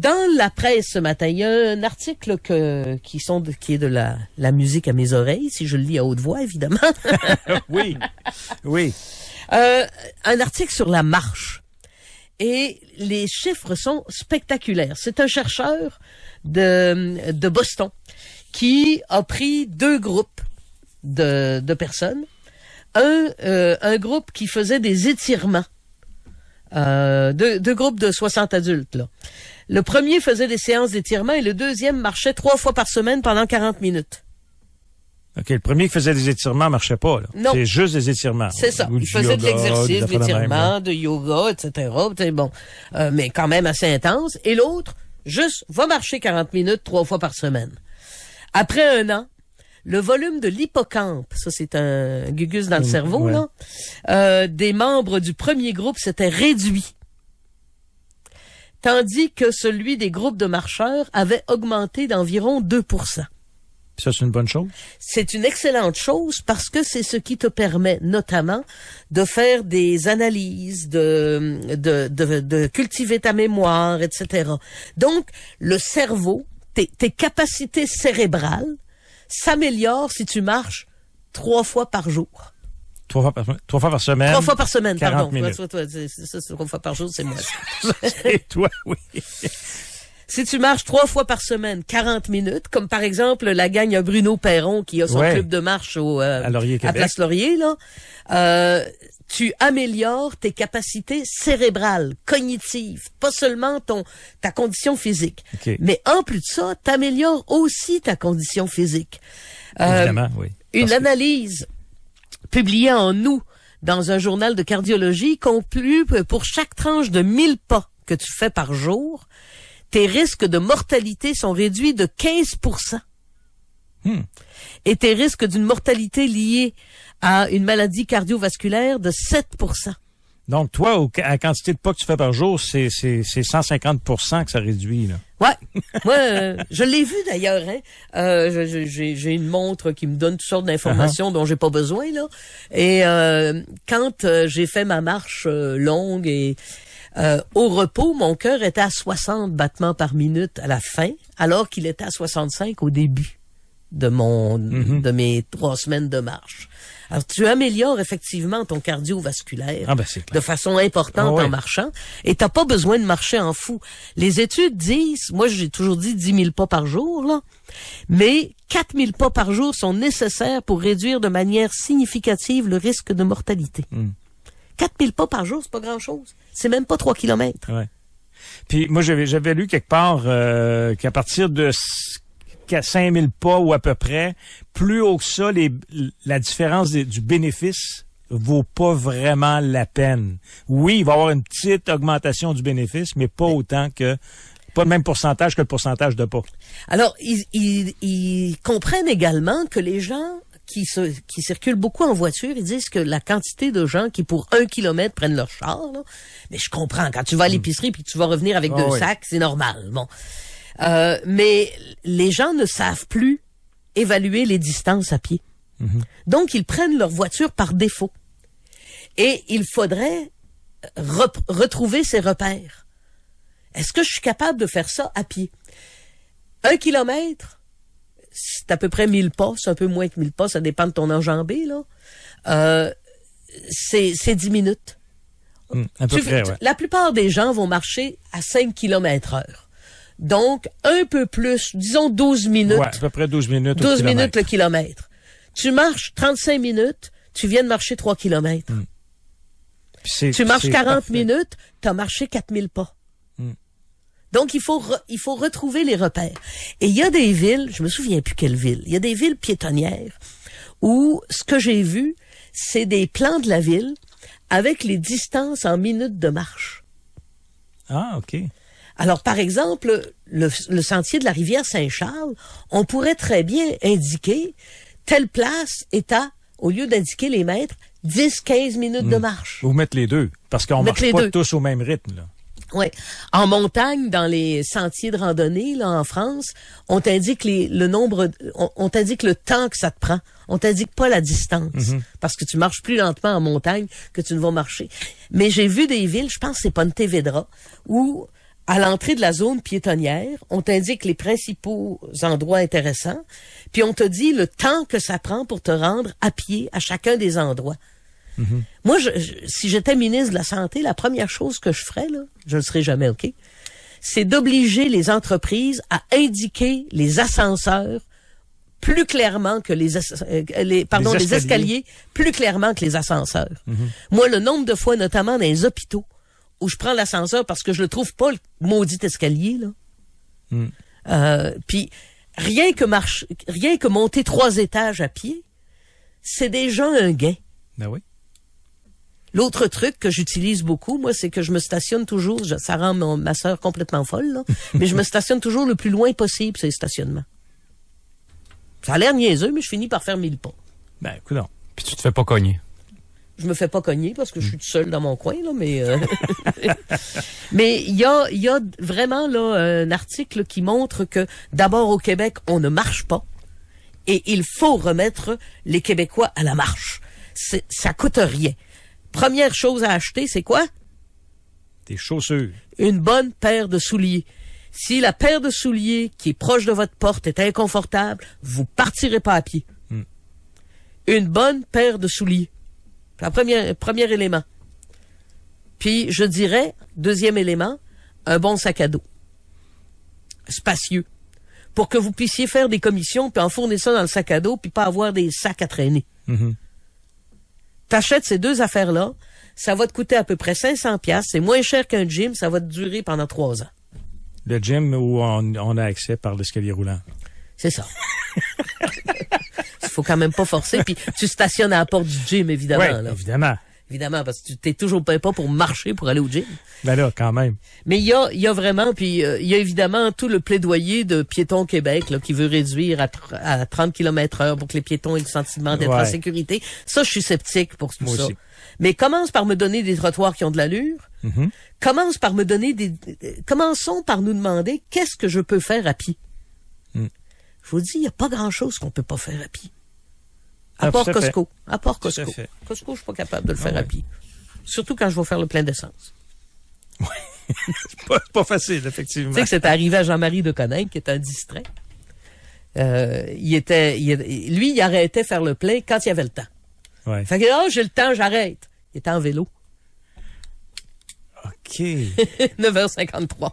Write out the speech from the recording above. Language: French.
Dans la presse ce matin, il y a un article qui est de la musique à mes oreilles, si je le lis à haute voix, évidemment. Oui. Un article sur la marche. Et les chiffres sont spectaculaires. C'est un chercheur de Boston qui a pris 2 groupes de personnes. Un groupe qui faisait des étirements. Deux groupes de 60 adultes, là. Le premier faisait des séances d'étirement et le deuxième marchait 3 fois par semaine pendant 40 minutes. OK, le premier qui faisait des étirements marchait pas, là. Non. C'est juste des étirements. C'est ça. Il faisait de l'exercice, de l'étirement, de yoga, etc. C'est bon. Mais quand même assez intense. Et l'autre, juste, va marcher 40 minutes 3 fois par semaine. Après 1 an, le volume de l'hippocampe, ça c'est un gugus dans le cerveau, là, des membres du premier groupe s'était réduit. Tandis que celui des groupes de marcheurs avait augmenté d'environ 2%. Ça, c'est une bonne chose? C'est une excellente chose parce que c'est ce qui te permet notamment de faire des analyses, de cultiver ta mémoire, etc. Donc, le cerveau, tes capacités cérébrales s'améliorent si tu marches 3 fois par jour. 3 fois par semaine. 3 fois par semaine, 40 pardon. minutes. C'est 3 fois par jour, c'est moi. C'est toi, oui. Si tu marches 3 fois par semaine, 40 minutes, comme par exemple la gang à Bruno Perron qui a son club de marche à Laurier, Québec. À Place Laurier, là, tu améliores tes capacités cérébrales, cognitives, pas seulement ta condition physique. Okay. Mais en plus de ça, t'améliores aussi ta condition physique. Évidemment, oui. Une analyse publiée en août dans un journal de cardiologie conclut que pour chaque tranche de 1000 pas que tu fais par jour, tes risques de mortalité sont réduits de 15%. Et tes risques d'une mortalité liée à une maladie cardiovasculaire de 7%. Donc, toi, à la quantité de pas que tu fais par jour, c'est 150% que ça réduit, là. Ouais. Moi, je l'ai vu d'ailleurs, hein. J'ai une montre qui me donne toutes sortes d'informations dont j'ai pas besoin, là. Et quand j'ai fait ma marche longue et au repos, mon cœur était à 60 battements par minute à la fin, alors qu'il était à 65 au début de de mes 3 semaines de marche. Alors, tu améliores effectivement ton cardiovasculaire de façon importante en marchant, et t'as pas besoin de marcher en fou. Les études disent, moi j'ai toujours dit 10 000 pas par jour, là, mais 4 000 pas par jour sont nécessaires pour réduire de manière significative le risque de mortalité. 4 000 pas par jour, c'est pas grand-chose. C'est même pas 3 kilomètres. Ouais. Puis moi, j'avais lu quelque part qu'à partir de 5 000 pas ou à peu près, plus haut que ça, la différence du bénéfice vaut pas vraiment la peine. Oui, il va y avoir une petite augmentation du bénéfice, mais pas autant que... Pas le même pourcentage que le pourcentage de pas. Alors, ils comprennent également que les gens qui circulent beaucoup en voiture, ils disent que la quantité de gens qui, pour 1 kilomètre, prennent leur char, là, mais je comprends, quand tu vas à l'épicerie puis que tu vas revenir avec 2 sacs, c'est normal. Bon. Mais les gens ne savent plus évaluer les distances à pied. Donc, ils prennent leur voiture par défaut. Et il faudrait retrouver ces repères. Est-ce que je suis capable de faire ça à pied? 1 kilomètre, c'est à peu près 1000 pas, c'est un peu moins que 1000 pas, ça dépend de ton enjambée, là. C'est 10 minutes. À peu près, ouais. La plupart des gens vont marcher à 5 km/h. Donc, un peu plus, disons 12 minutes. Ouais, à peu près 12 minutes 12 minutes le kilomètre. Tu marches 35 minutes, tu viens de marcher 3 kilomètres. Tu marches 40 minutes, tu as marché 4000 pas. Donc, il faut retrouver les repères. Et il y a des villes, je me souviens plus quelle ville, il y a des villes piétonnières où ce que j'ai vu, c'est des plans de la ville avec les distances en minutes de marche. Ah, OK. Alors, par exemple, le sentier de la rivière Saint-Charles, on pourrait très bien indiquer telle place est à, au lieu d'indiquer les mètres, 10-15 minutes de marche. Ou mettre les deux, parce qu'on marche pas tous au même rythme, là. Oui. En montagne, dans les sentiers de randonnée, là, en France, on t'indique le nombre, on t'indique le temps que ça te prend. On t'indique pas la distance. Parce que tu marches plus lentement en montagne que tu ne vas marcher. Mais j'ai vu des villes, je pense que c'est Pontevedra, où, À l'entrée de la zone piétonnière, on t'indique les principaux endroits intéressants, puis on te dit le temps que ça prend pour te rendre à pied à chacun des endroits. Mm-hmm. Moi, si j'étais ministre de la Santé, la première chose que je ferais, là, je ne le serai jamais, OK, c'est d'obliger les entreprises à indiquer les ascenseurs plus clairement que les escaliers plus clairement que les ascenseurs. Mm-hmm. Moi, le nombre de fois, notamment dans les hôpitaux, où je prends l'ascenseur parce que je le trouve pas, le maudit escalier, là. Puis, rien que monter 3 étages à pied, c'est déjà un gain. Ben oui. L'autre truc que j'utilise beaucoup, moi, c'est que je me stationne toujours, ça rend ma sœur complètement folle, là, mais je me stationne toujours le plus loin possible, ces stationnements. Ça a l'air niaiseux, mais je finis par faire 1000 pas. Ben, écoute donc. Puis tu te fais pas cogner. Je me fais pas cogner parce que je suis tout seul dans mon coin, là, mais mais il y a vraiment là un article qui montre que d'abord au Québec, on ne marche pas et il faut remettre les Québécois à la marche. Ça coûte rien. Première chose à acheter, c'est quoi? Des chaussures. Une bonne paire de souliers. Si la paire de souliers qui est proche de votre porte est inconfortable, vous partirez pas à pied. Une bonne paire de souliers. Premier élément. Puis, je dirais, deuxième élément, un bon sac à dos. Spacieux. Pour que vous puissiez faire des commissions, puis enfourner ça dans le sac à dos, puis pas avoir des sacs à traîner. Mm-hmm. T'achètes ces 2 affaires-là, ça va te coûter à peu près 500$, c'est moins cher qu'un gym, ça va te durer pendant 3 ans. Le gym où on a accès par l'escalier roulant. C'est ça. Il faut quand même pas forcer. Puis tu stationnes à la porte du gym, évidemment. Oui, là. évidemment. Évidemment, parce que tu t'es toujours pas pour marcher pour aller au gym. Ben là, quand même. Mais il y a vraiment, puis il y a évidemment tout le plaidoyer de Piétons Québec là, qui veut réduire à 30 km/h pour que les piétons aient le sentiment d'être en sécurité. Ça, je suis sceptique pour tout ça. Aussi. Mais commence par me donner des trottoirs qui ont de l'allure. Mm-hmm. Commençons par nous demander qu'est-ce que je peux faire à pied. Je vous dis, il n'y a pas grand-chose qu'on peut pas faire à pied. À part Costco. À part Costco. Costco, je suis pas capable de le faire à pied. Surtout quand je vais faire le plein d'essence. Oui. C'est pas facile, effectivement. Tu sais que c'est arrivé à Jean-Marie de Coninck, qui est un distrait. Lui, il arrêtait faire le plein quand il y avait le temps. Ouais. Fait que, j'ai le temps, j'arrête. Il était en vélo. OK. 9h53.